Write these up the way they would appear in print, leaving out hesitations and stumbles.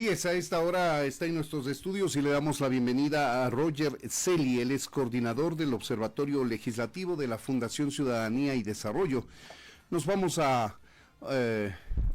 Y es a esta hora está en nuestros estudios y le damos la bienvenida a Roger Celi, él es coordinador del Observatorio Legislativo de la Fundación Ciudadanía y Desarrollo. Nos vamos a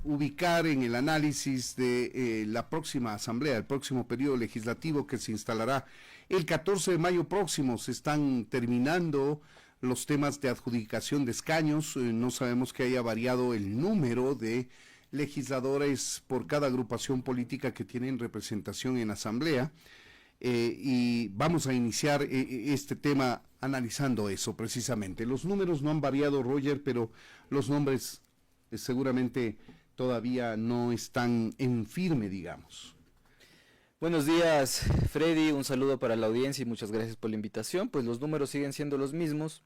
ubicar en el análisis de la próxima asamblea, el próximo periodo legislativo que se instalará el 14 de mayo próximo. Se están terminando los temas de adjudicación de escaños, no sabemos que haya variado el número de legisladores por cada agrupación política que tienen representación en asamblea, y vamos a iniciar este tema analizando eso precisamente. Los números no han variado, Roger, pero los nombres seguramente todavía no están en firme, digamos. Buenos días, Freddy, un saludo para la audiencia y muchas gracias por la invitación. Pues los números siguen siendo los mismos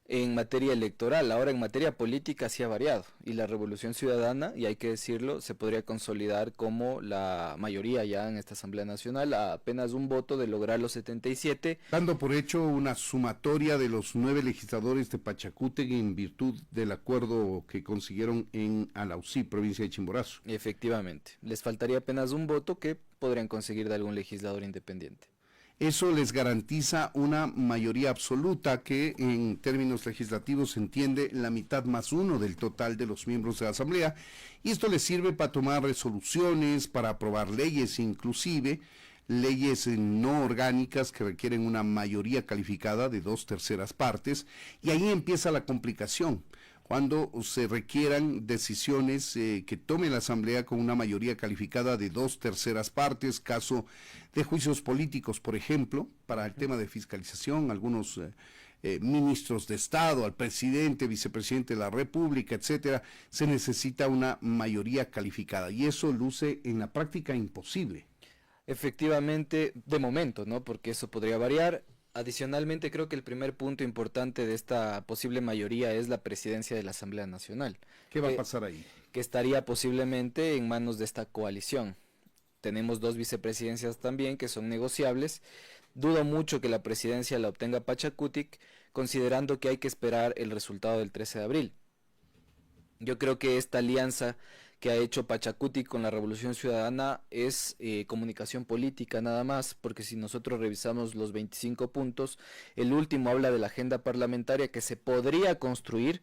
en materia electoral. Ahora en materia política sí ha variado, y la Revolución Ciudadana, y hay que decirlo, se podría consolidar como la mayoría ya en esta Asamblea Nacional, a apenas un voto de lograr los 77. Dando por hecho una sumatoria de los 9 legisladores de Pachacutegui en virtud del acuerdo que consiguieron en Alausí, provincia de Chimborazo. Efectivamente, les faltaría apenas un voto que podrían conseguir de algún legislador independiente. Eso les garantiza una mayoría absoluta que en términos legislativos se entiende la mitad más uno del total de los miembros de la Asamblea, y esto les sirve para tomar resoluciones, para aprobar leyes, inclusive leyes no orgánicas que requieren una mayoría calificada de 2/3 partes, y ahí empieza la complicación. Cuando se requieran decisiones que tome la Asamblea con una mayoría calificada de 2/3 partes, caso de juicios políticos, por ejemplo, para el tema de fiscalización, algunos ministros de Estado, al presidente, vicepresidente de la República, etcétera, se necesita una mayoría calificada, y eso luce en la práctica imposible. Efectivamente, de momento, ¿no? Porque eso podría variar. Adicionalmente, creo que el primer punto importante de esta posible mayoría es la presidencia de la Asamblea Nacional. ¿Qué va a pasar ahí? Que estaría posiblemente en manos de esta coalición. Tenemos 2 vicepresidencias también que son negociables. Dudo mucho que la presidencia la obtenga Pachacutic, considerando que hay que esperar el resultado del 13 de abril. Yo creo que esta alianza que ha hecho Pachacutic con la Revolución Ciudadana es comunicación política nada más, porque si nosotros revisamos los 25 puntos, el último habla de la agenda parlamentaria que se podría construir,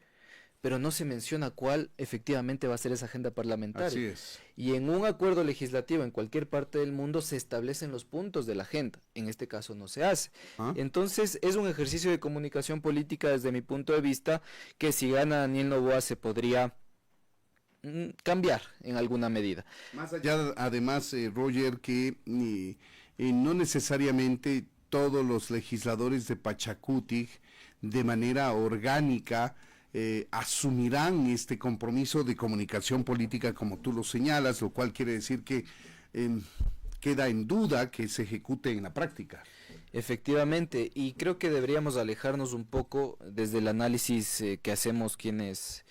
pero no se menciona cuál efectivamente va a ser esa agenda parlamentaria. Así es. Y en un acuerdo legislativo en cualquier parte del mundo se establecen los puntos de la agenda, en este caso no se hace. Entonces es un ejercicio de comunicación política desde mi punto de vista, que si gana Daniel Noboa se podría cambiar en alguna medida. Más allá, además, Roger, que no necesariamente todos los legisladores de Pachacutic de manera orgánica asumirán este compromiso de comunicación política como tú lo señalas, lo cual quiere decir que queda en duda que se ejecute en la práctica. Efectivamente, y creo que deberíamos alejarnos un poco desde el análisis que hacemos quienes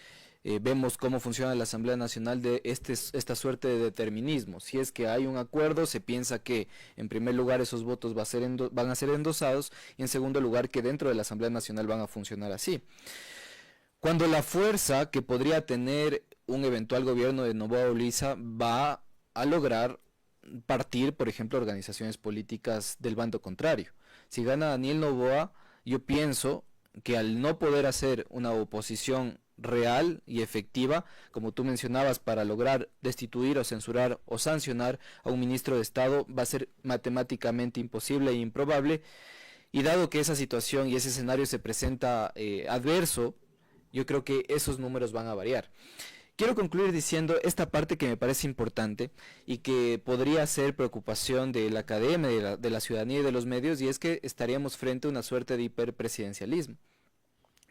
vemos cómo funciona la Asamblea Nacional de esta suerte de determinismo. Si es que hay un acuerdo, se piensa que en primer lugar esos votos van a ser endosados, y en segundo lugar que dentro de la Asamblea Nacional van a funcionar así. Cuando la fuerza que podría tener un eventual gobierno de Noboa Uliza va a lograr partir, por ejemplo, organizaciones políticas del bando contrario. Si gana Daniel Noboa, yo pienso que al no poder hacer una oposición real y efectiva, como tú mencionabas, para lograr destituir o censurar o sancionar a un ministro de Estado, va a ser matemáticamente imposible e improbable, y dado que esa situación y ese escenario se presenta adverso, yo creo que esos números van a variar. Quiero concluir diciendo esta parte que me parece importante y que podría ser preocupación de la academia, de la ciudadanía y de los medios, y es que estaríamos frente a una suerte de hiperpresidencialismo.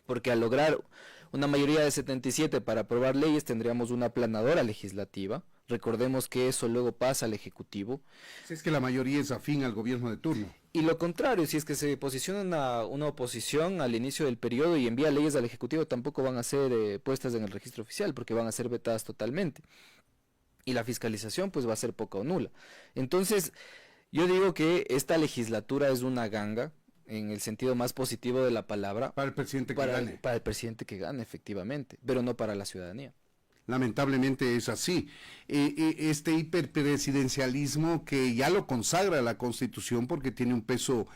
Porque al lograr una mayoría de 77 para aprobar leyes tendríamos una aplanadora legislativa. Recordemos que eso luego pasa al Ejecutivo. Si es que la mayoría es afín al gobierno de turno. Y lo contrario, si es que se posiciona una oposición al inicio del periodo y envía leyes al Ejecutivo, tampoco van a ser puestas en el registro oficial, porque van a ser vetadas totalmente. Y la fiscalización pues va a ser poca o nula. Entonces, yo digo que esta legislatura es una ganga, en el sentido más positivo de la palabra. Para el presidente que gane. Para el presidente que gane, efectivamente, pero no para la ciudadanía. Lamentablemente es así. Este hiperpresidencialismo que ya lo consagra la Constitución porque tiene un peso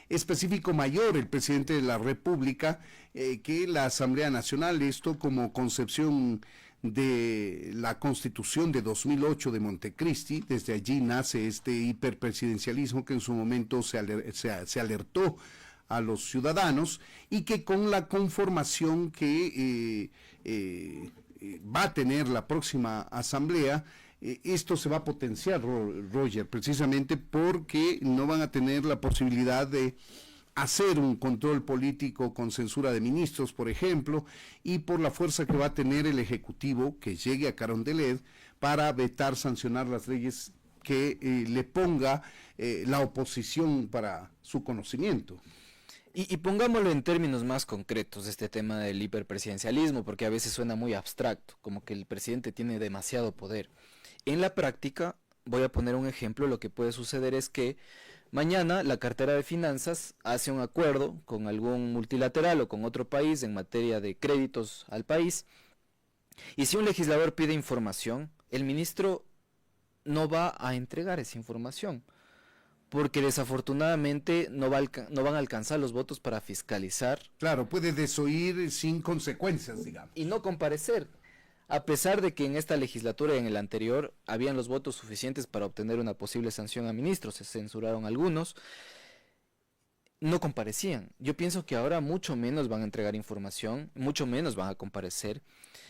específico mayor el presidente de la República que la Asamblea Nacional, esto como concepción de la Constitución de 2008 de Montecristi. Desde allí nace este hiperpresidencialismo que en su momento se alertó a los ciudadanos y que con la conformación que va a tener la próxima asamblea, esto se va a potenciar, Roger, precisamente porque no van a tener la posibilidad de hacer un control político con censura de ministros, por ejemplo, y por la fuerza que va a tener el Ejecutivo que llegue a Carondelet para vetar, sancionar las leyes que le ponga la oposición para su conocimiento. Y pongámoslo en términos más concretos, este tema del hiperpresidencialismo, porque a veces suena muy abstracto, como que el presidente tiene demasiado poder. En la práctica, voy a poner un ejemplo, lo que puede suceder es que mañana la cartera de finanzas hace un acuerdo con algún multilateral o con otro país en materia de créditos al país, y si un legislador pide información, el ministro no va a entregar esa información, porque desafortunadamente no van a alcanzar los votos para fiscalizar. Claro, puede desoír sin consecuencias, digamos. Y no comparecer, a pesar de que en esta legislatura y en el anterior habían los votos suficientes para obtener una posible sanción a ministros, se censuraron algunos, no comparecían. Yo pienso que ahora mucho menos van a entregar información, mucho menos van a comparecer,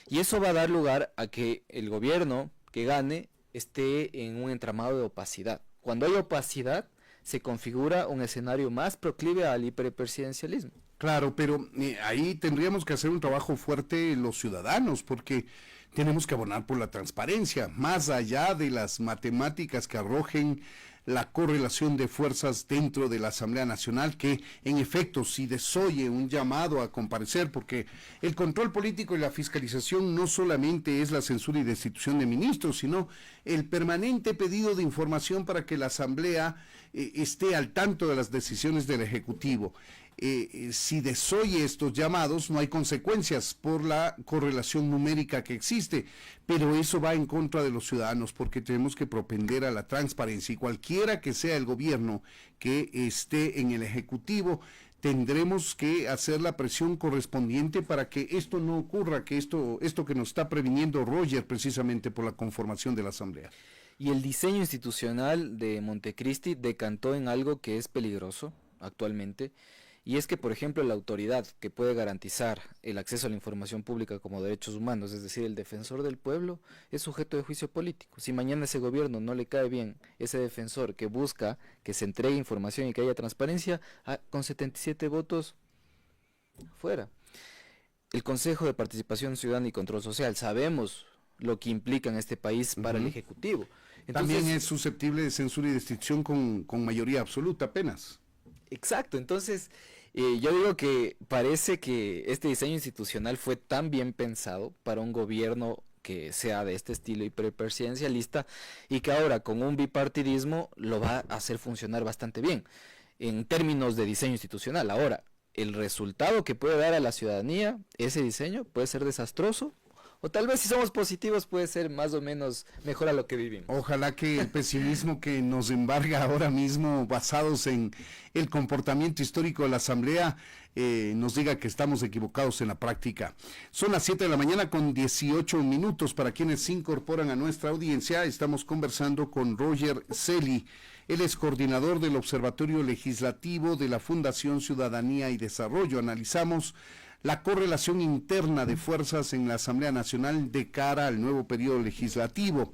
y eso va a dar lugar a que el gobierno que gane esté en un entramado de opacidad. Cuando hay opacidad, se configura un escenario más proclive al hiperpresidencialismo. Claro, pero ahí tendríamos que hacer un trabajo fuerte los ciudadanos, porque tenemos que abonar por la transparencia, más allá de las matemáticas que arrojen la correlación de fuerzas dentro de la Asamblea Nacional, que en efecto si desoye un llamado a comparecer, porque el control político y la fiscalización no solamente es la censura y destitución de ministros, sino el permanente pedido de información para que la Asamblea esté al tanto de las decisiones del Ejecutivo. Si desoye estos llamados, no hay consecuencias por la correlación numérica que existe, pero eso va en contra de los ciudadanos porque tenemos que propender a la transparencia y cualquiera que sea el gobierno que esté en el Ejecutivo, tendremos que hacer la presión correspondiente para que esto no ocurra, que esto que nos está previniendo Roger precisamente por la conformación de la Asamblea. Y el diseño institucional de Montecristi decantó en algo que es peligroso actualmente, y es que, por ejemplo, la autoridad que puede garantizar el acceso a la información pública como derechos humanos, es decir, el defensor del pueblo, es sujeto de juicio político. Si mañana ese gobierno no le cae bien ese defensor que busca que se entregue información y que haya transparencia, con 77 votos, fuera. El Consejo de Participación Ciudadana y Control Social, sabemos lo que implica en este país para el Ejecutivo. Entonces, también es susceptible de censura y destitución con mayoría absoluta apenas. Exacto, entonces yo digo que parece que este diseño institucional fue tan bien pensado para un gobierno que sea de este estilo hiperpresidencialista y que ahora con un bipartidismo lo va a hacer funcionar bastante bien en términos de diseño institucional. Ahora, el resultado que puede dar a la ciudadanía ese diseño puede ser desastroso. O tal vez si somos positivos puede ser más o menos mejor a lo que vivimos. Ojalá que el pesimismo que nos embarga ahora mismo, basados en el comportamiento histórico de la Asamblea, nos diga que estamos equivocados en la práctica. Son las 7 de la mañana con 18 minutos. Para quienes se incorporan a nuestra audiencia, estamos conversando con Roger Celi. Él es coordinador del Observatorio Legislativo de la Fundación Ciudadanía y Desarrollo. Analizamos la correlación interna de fuerzas en la Asamblea Nacional de cara al nuevo periodo legislativo.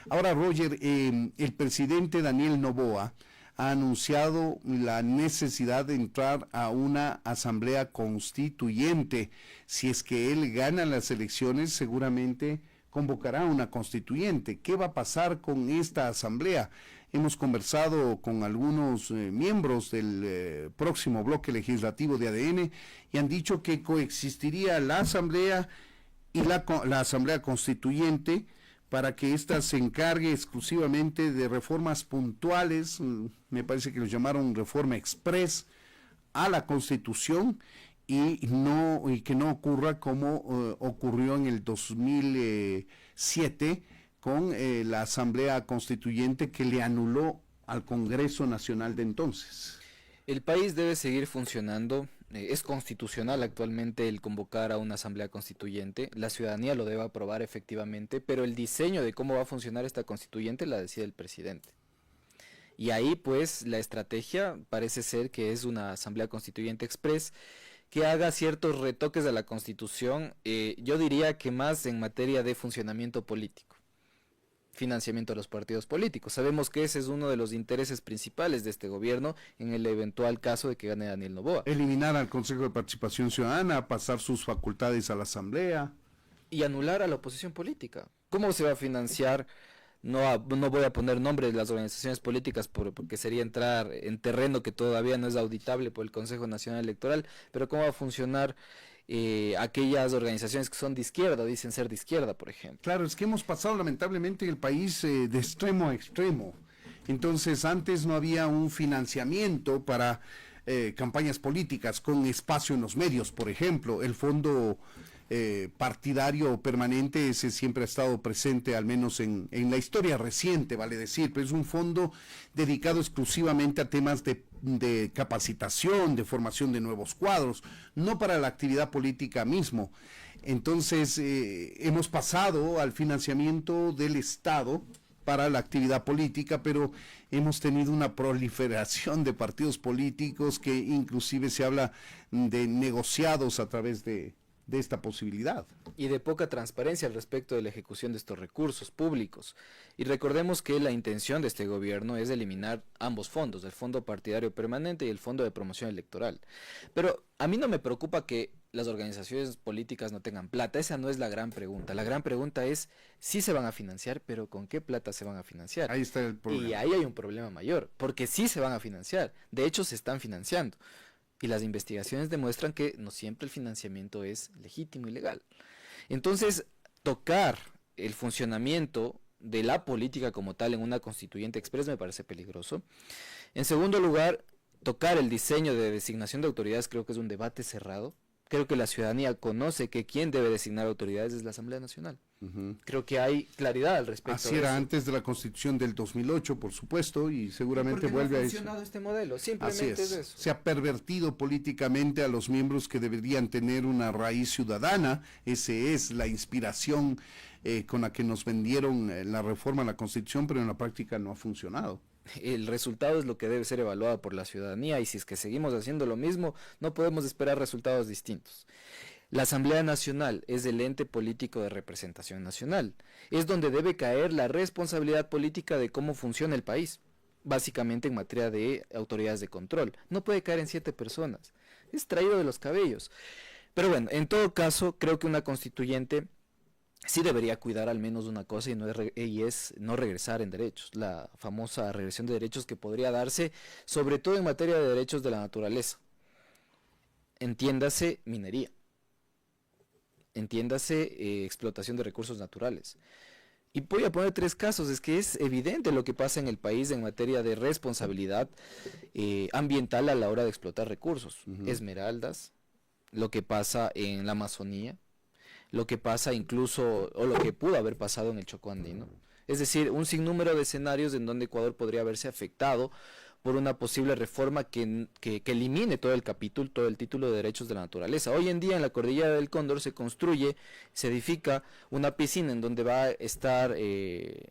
Ahora, Roger, el presidente Daniel Noboa ha anunciado la necesidad de entrar a una asamblea constituyente. Si es que él gana las elecciones, seguramente convocará una constituyente. ¿Qué va a pasar con esta asamblea? Hemos conversado con algunos miembros del próximo bloque legislativo de ADN y han dicho que coexistiría la asamblea y la asamblea constituyente para que ésta se encargue exclusivamente de reformas puntuales, me parece que lo llamaron reforma express a la Constitución, y que no ocurra como ocurrió en el 2007 con la Asamblea Constituyente, que le anuló al Congreso Nacional de entonces. El país debe seguir funcionando. Es constitucional actualmente el convocar a una asamblea constituyente. La ciudadanía lo debe aprobar efectivamente, pero el diseño de cómo va a funcionar esta constituyente la decide el presidente. Y ahí pues la estrategia parece ser que es una asamblea constituyente express que haga ciertos retoques a la Constitución, yo diría que más en materia de funcionamiento político, financiamiento de los partidos políticos. Sabemos que ese es uno de los intereses principales de este gobierno en el eventual caso de que gane Daniel Noboa. Eliminar al Consejo de Participación Ciudadana, pasar sus facultades a la Asamblea. Y anular a la oposición política. ¿Cómo se va a financiar? No voy a poner nombres de las organizaciones políticas porque sería entrar en terreno que todavía no es auditable por el Consejo Nacional Electoral, pero cómo va a funcionar aquellas organizaciones que son de izquierda, dicen ser de izquierda, por ejemplo. Claro, es que hemos pasado lamentablemente el país de extremo a extremo. Entonces antes no había un financiamiento para campañas políticas con espacio en los medios, por ejemplo. El fondo partidario permanente, ese siempre ha estado presente, al menos en la historia reciente, vale decir, pero es un fondo dedicado exclusivamente a temas de capacitación, de formación de nuevos cuadros, no para la actividad política mismo. Entonces hemos pasado al financiamiento del Estado para la actividad política, pero hemos tenido una proliferación de partidos políticos que inclusive se habla de negociados a través de esta posibilidad. Y de poca transparencia al respecto de la ejecución de estos recursos públicos. Y recordemos que la intención de este gobierno es eliminar ambos fondos, el Fondo Partidario Permanente y el Fondo de Promoción Electoral. Pero a mí no me preocupa que las organizaciones políticas no tengan plata, esa no es la gran pregunta. La gran pregunta es si se van a financiar, pero ¿con qué plata se van a financiar? Ahí está el problema. Y ahí hay un problema mayor, porque sí se van a financiar, de hecho se están financiando. Y las investigaciones demuestran que no siempre el financiamiento es legítimo y legal. Entonces, tocar el funcionamiento de la política como tal en una constituyente express me parece peligroso. En segundo lugar, tocar el diseño de designación de autoridades creo que es un debate cerrado. Creo que la ciudadanía conoce que quien debe designar autoridades es la Asamblea Nacional. Creo que hay claridad al respecto. Así era antes de la Constitución del 2008, por supuesto, y seguramente vuelve a eso. No ha funcionado este modelo, simplemente es eso. Se ha pervertido políticamente a los miembros que deberían tener una raíz ciudadana. Esa es la inspiración con la que nos vendieron la reforma a la Constitución, pero en la práctica no ha funcionado. El resultado es lo que debe ser evaluado por la ciudadanía, y si es que seguimos haciendo lo mismo, no podemos esperar resultados distintos. La Asamblea Nacional es el ente político de representación nacional. Es donde debe caer la responsabilidad política de cómo funciona el país, básicamente en materia de autoridades de control. No puede caer en 7 personas. Es traído de los cabellos. Pero bueno, en todo caso, creo que una constituyente sí debería cuidar al menos una cosa, y es no regresar en derechos. La famosa regresión de derechos que podría darse, sobre todo en materia de derechos de la naturaleza. Entiéndase minería. Entiéndase explotación de recursos naturales. Y voy a poner 3 casos. Es que es evidente lo que pasa en el país en materia de responsabilidad ambiental a la hora de explotar recursos. Esmeraldas, lo que pasa en la Amazonía, lo que pasa incluso, o lo que pudo haber pasado en el Chocó andino. Es decir, un sinnúmero de escenarios en donde Ecuador podría verse afectado por una posible reforma que elimine todo el capítulo, todo el título de derechos de la naturaleza. Hoy en día en la Cordillera del Cóndor se edifica una piscina en donde va a estar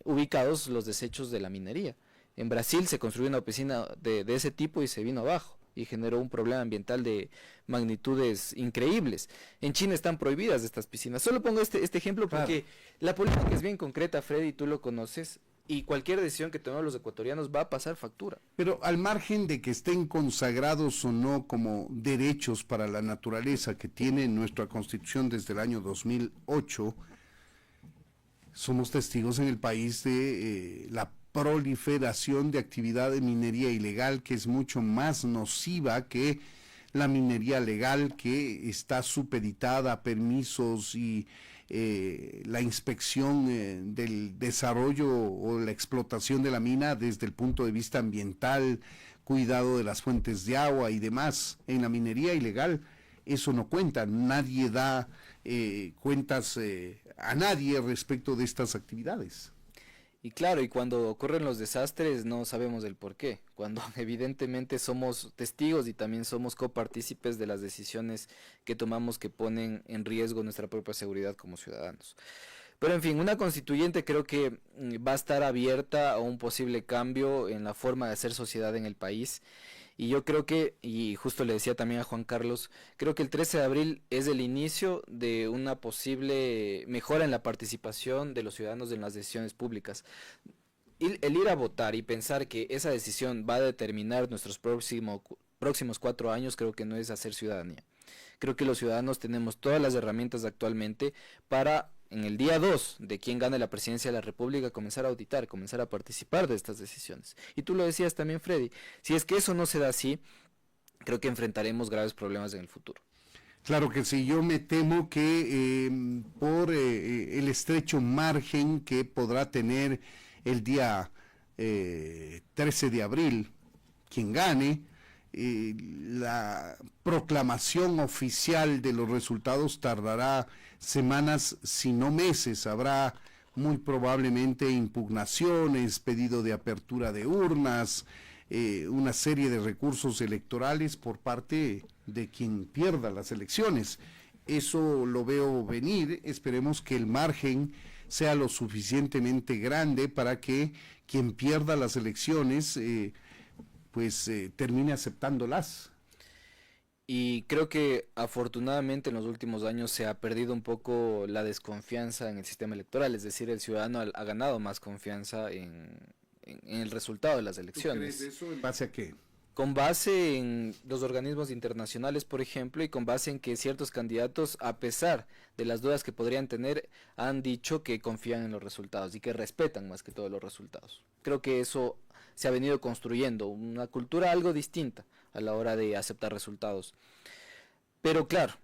ubicados los desechos de la minería. En Brasil se construyó una piscina de ese tipo y se vino abajo y generó un problema ambiental de magnitudes increíbles. En China están prohibidas estas piscinas. Solo pongo este ejemplo porque la política es bien concreta, Freddy, tú lo conoces, y cualquier decisión que tomemos los ecuatorianos va a pasar factura. Pero al margen de que estén consagrados o no como derechos para la naturaleza que tiene nuestra Constitución desde el año 2008, somos testigos en el país de la proliferación de actividad de minería ilegal, que es mucho más nociva que la minería legal, que está supeditada a permisos y la inspección del desarrollo o la explotación de la mina desde el punto de vista ambiental, cuidado de las fuentes de agua y demás. En la minería ilegal eso no cuenta, nadie da cuentas a nadie respecto de estas actividades. Y claro, y cuando ocurren los desastres no sabemos el por qué, cuando evidentemente somos testigos y también somos copartícipes de las decisiones que tomamos que ponen en riesgo nuestra propia seguridad como ciudadanos. Pero en fin, una constituyente creo que va a estar abierta a un posible cambio en la forma de hacer sociedad en el país. Y yo creo que, y justo le decía también a Juan Carlos, creo que el 13 de abril es el inicio de una posible mejora en la participación de los ciudadanos en las decisiones públicas. El ir a votar y pensar que esa decisión va a determinar nuestros próximos 4 años, creo que no es hacer ciudadanía. Creo que los ciudadanos tenemos todas las herramientas actualmente para, en el día 2 de quien gane la presidencia de la República, comenzar a auditar, comenzar a participar de estas decisiones. Y tú lo decías también, Freddy, si es que eso no se da así, creo que enfrentaremos graves problemas en el futuro. Claro que sí, yo me temo que por el estrecho margen que podrá tener el día 13 de abril, quien gane, la proclamación oficial de los resultados tardará semanas, si no meses. Habrá muy probablemente impugnaciones, pedido de apertura de urnas, una serie de recursos electorales por parte de quien pierda las elecciones. Eso lo veo venir, esperemos que el margen sea lo suficientemente grande para que quien pierda las elecciones termine aceptándolas. Y creo que afortunadamente en los últimos años se ha perdido un poco la desconfianza en el sistema electoral, es decir, el ciudadano ha ganado más confianza en el resultado de las elecciones. ¿Tú crees eso en base a qué? Con base en los organismos internacionales, por ejemplo, y con base en que ciertos candidatos, a pesar de las dudas que podrían tener, han dicho que confían en los resultados y que respetan más que todo los resultados. Creo que eso se ha venido construyendo, una cultura algo distinta a la hora de aceptar resultados. Pero claro,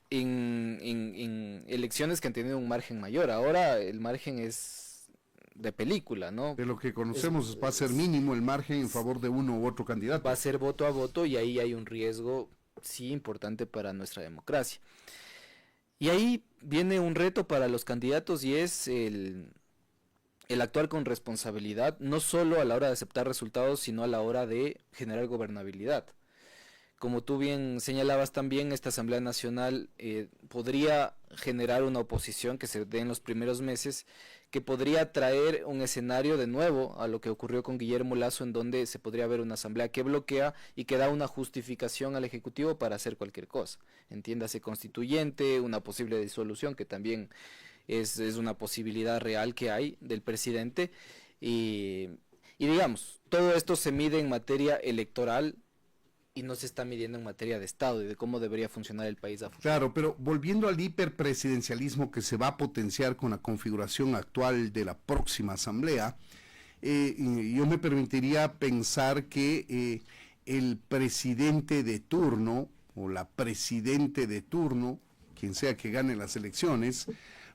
en elecciones que han tenido un margen mayor, ahora el margen es de película, ¿no? De lo que conocemos va a ser mínimo el margen en favor de uno u otro candidato. Va a ser voto a voto y ahí hay un riesgo, sí, importante para nuestra democracia. Y ahí viene un reto para los candidatos y es el actuar con responsabilidad, no solo a la hora de aceptar resultados, sino a la hora de generar gobernabilidad. Como tú bien señalabas también, esta Asamblea Nacional podría generar una oposición que se dé en los primeros meses, que podría traer un escenario de nuevo a lo que ocurrió con Guillermo Lasso, en donde se podría ver una asamblea que bloquea y que da una justificación al Ejecutivo para hacer cualquier cosa. Entiéndase constituyente, una posible disolución, que también es una posibilidad real que hay del presidente. Y digamos, todo esto se mide en materia electoral, y no se está midiendo en materia de Estado y de cómo debería funcionar el país a futuro. Claro, pero volviendo al hiperpresidencialismo que se va a potenciar con la configuración actual de la próxima asamblea, yo me permitiría pensar que el presidente de turno o la presidente de turno, quien sea que gane las elecciones,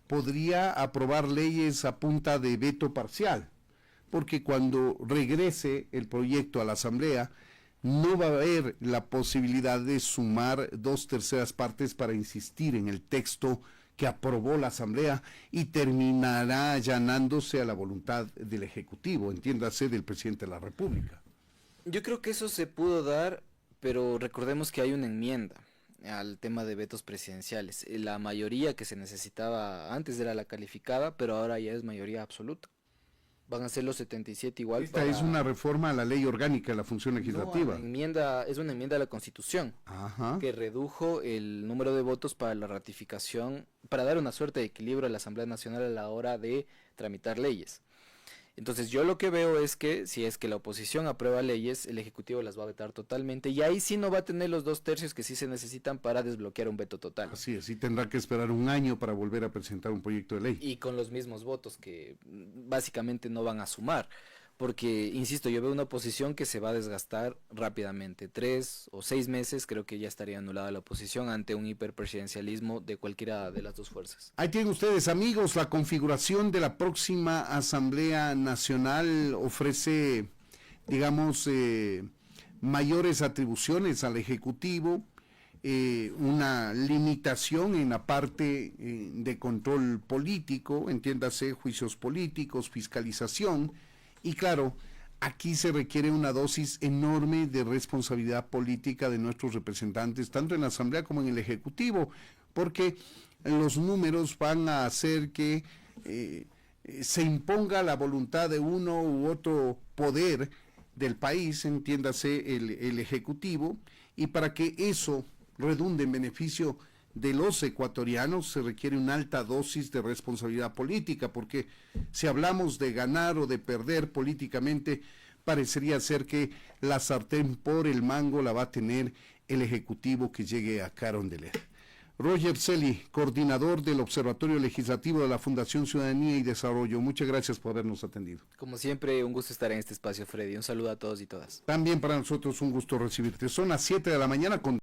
podría aprobar leyes a punta de veto parcial, porque cuando regrese el proyecto a la asamblea, no va a haber la posibilidad de sumar 2/3 partes para insistir en el texto que aprobó la Asamblea y terminará allanándose a la voluntad del Ejecutivo, entiéndase, del Presidente de la República. Yo creo que eso se pudo dar, pero recordemos que hay una enmienda al tema de vetos presidenciales. La mayoría que se necesitaba antes era la calificada, pero ahora ya es mayoría absoluta. Van a ser los 77 igual. Esta es una reforma a la ley orgánica de la función legislativa. No, es una enmienda a la Constitución. Ajá. Que redujo el número de votos para la ratificación, para dar una suerte de equilibrio a la Asamblea Nacional a la hora de tramitar leyes. Entonces yo lo que veo es que si es que la oposición aprueba leyes, el Ejecutivo las va a vetar totalmente y ahí sí no va a tener los 2/3 que sí se necesitan para desbloquear un veto total. Así es, y tendrá que esperar un año para volver a presentar un proyecto de ley. Y con los mismos votos que básicamente no van a sumar, porque, insisto, yo veo una oposición que se va a desgastar rápidamente. 3 o 6 meses creo que ya estaría anulada la oposición ante un hiperpresidencialismo de cualquiera de las dos fuerzas. Ahí tienen ustedes, amigos, la configuración de la próxima Asamblea Nacional ofrece, digamos, mayores atribuciones al Ejecutivo, una limitación en la parte de control político, entiéndase juicios políticos, fiscalización, y claro, aquí se requiere una dosis enorme de responsabilidad política de nuestros representantes, tanto en la Asamblea como en el Ejecutivo, porque los números van a hacer que se imponga la voluntad de uno u otro poder del país, entiéndase el Ejecutivo, y para que eso redunde en beneficio de los ecuatorianos se requiere una alta dosis de responsabilidad política, porque si hablamos de ganar o de perder políticamente, parecería ser que la sartén por el mango la va a tener el Ejecutivo que llegue a Carondelet. Roger Celi, coordinador del Observatorio Legislativo de la Fundación Ciudadanía y Desarrollo, muchas gracias por habernos atendido. Como siempre, un gusto estar en este espacio, Freddy. Un saludo a todos y todas. También para nosotros un gusto recibirte. Son las 7 de la mañana con